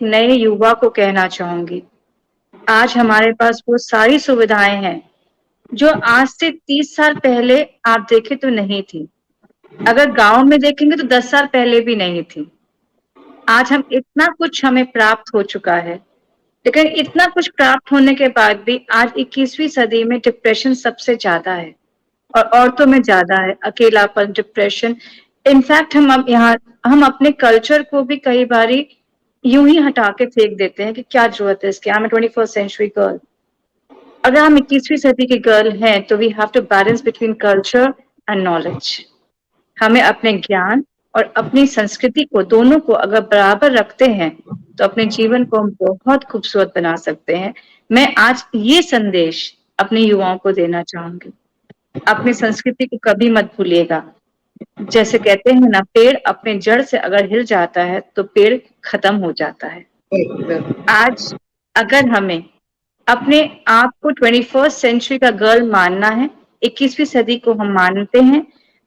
نئے یوا کو کہنا چاہوں گی، آج ہمارے پاس وہ ساری سویدھائیں ہیں جو آج سے 30 سال پہلے آپ دیکھیں تو نہیں تھی. اگر گاؤں میں دیکھیں گے تو 10 سال پہلے بھی نہیں تھی. آج ہم اتنا کچھ ہمیں پراپت ہو چکا ہے، لیکن اتنا کچھ پراپت ہونے کے بعد بھی آج 21ویں صدی میں ڈپریشن سب سے زیادہ ہے، اور عورتوں میں زیادہ ہے اکیلاپن، ڈپریشن. انفیکٹ ہم اپنے کلچر کو بھی کئی باری یوں ہی ہٹا کے پھینک دیتے ہیں کہ کیا ضرورت ہے اس کی. I'm a 21st century girl. اگر ہم 21ویں صدی کی گرل ہیں تو we have to balance between culture and knowledge. ہمیں اپنے گیان اور اپنی سنسکرتی کو دونوں کو اگر برابر رکھتے ہیں تو اپنے جیون کو ہم بہت خوبصورت بنا سکتے ہیں. میں آج یہ سندیش اپنے یواؤں کو دینا چاہوں گی. اپنی سنسکرتی کو کبھی مت بھولیے گا. جیسے کہتے ہیں نا، پیڑ اپنے جڑ سے اگر ہل جاتا ہے تو پیڑ ختم ہو جاتا ہے. آج اگر ہمیں اپنے آپ کو 21st century کا گرل ماننا ہے، 21ویں صدی کو ہم مانتے ہیں،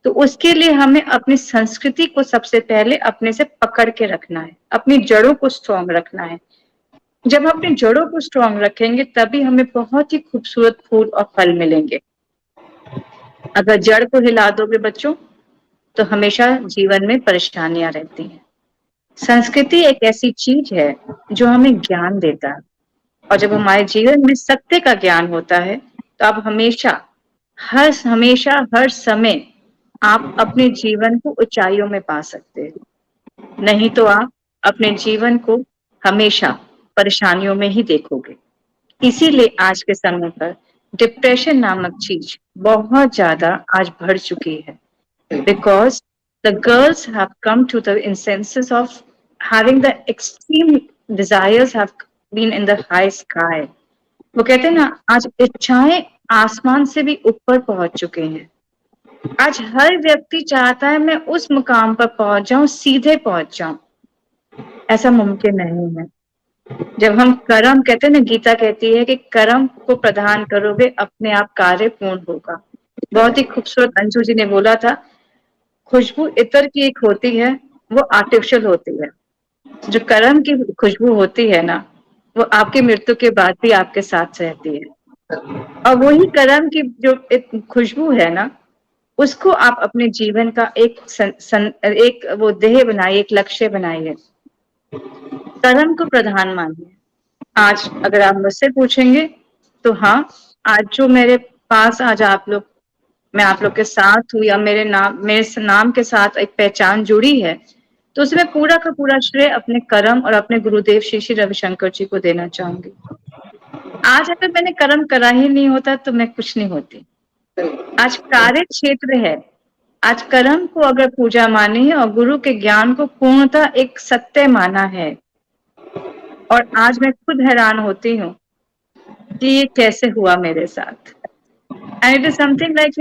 تو اس کے لیے ہمیں اپنی سنسکرتی کو سب سے پہلے اپنے سے پکڑ کے رکھنا ہے، اپنی جڑوں کو اسٹرانگ رکھنا ہے. جب ہم اپنی جڑوں کو اسٹرانگ رکھیں گے تبھی ہمیں بہت ہی خوبصورت پھول اور پھل ملیں گے. اگر جڑ کو ہلا دو گے بچوں تو ہمیشہ جیون میں پریشانیاں رہتی ہیں. سنسکرتی ایک ایسی چیز ہے جو ہمیں گیان دیتا ہے، اور جب ہمارے جیون میں ستیہ کا گیان ہوتا ہے تو آپ ہمیشہ ہر سمے آپ اپنے جیون کو اونچائیوں میں پا سکتے ہیں. نہیں تو آپ اپنے جیون کو ہمیشہ پریشانیوں میں ہی دیکھو گے. اسی لیے آج کے سمے پر ڈپریشن نامک چیز بہت زیادہ آج بڑھ چکی ہے. Because the girls have come to the insenses of having the extreme desires have been in the high sky. وہ کہتے ہیں نا، آج اچھائیں آسمان سے بھی اوپر پہنچ چکے ہیں. آج ہر ویکتی چاہتا ہے میں اس مقام پر پہنچ جاؤں، سیدھے پہنچ جاؤں. ایسا ممکن نہیں ہے. جب ہم کرم کہتے ہیں نا، گیتا کہتی ہے کہ کرم کو پردھان کرو گے اپنے آپ کاریہ پورن ہوگا. بہت ہی خوبصورت انشو جی نے بولا تھا، خوشبو عطر کی ایک ہوتی ہے، وہ آرٹیفیشل ہوتی ہے. جو کرم کی خوشبو ہوتی ہے نا، وہ آپ کی مرتیو کے بعد بھی آپ کے ساتھ رہتی ہے. اور وہی کرم کی جو ایک خوشبو ہے نا، اس کو آپ اپنے جیون کا ایک وہ دیہ بنائیے، ایک لکشیہ بنائیے. کرم کو پردھان مانیے. آج اگر آپ مجھ سے پوچھیں گے تو ہاں، آج جو میرے پاس میں آپ لوگ کے ساتھ ہوں، یا میرے نام کے ساتھ ایک پہچان جڑی ہے، تو اس میں پورا کا پورا شرے اپنے کرم اور اپنے گرودیو شری شری روی شنکر جی کو دینا چاہوں گی. آج اگر میں نے کرم کرا ہی نہیں ہوتا تو میں کچھ نہیں ہوتی. آج کاریہ چھیتر ہے. آج کرم کو اگر پوجا مانی ہے اور گرو کے گیان کو پورنتا ایک ستیہ مانا ہے. اور آج میں خود حیران ہوتی ہوں کہ یہ کیسے ہوا میرے ساتھ. And it is something like,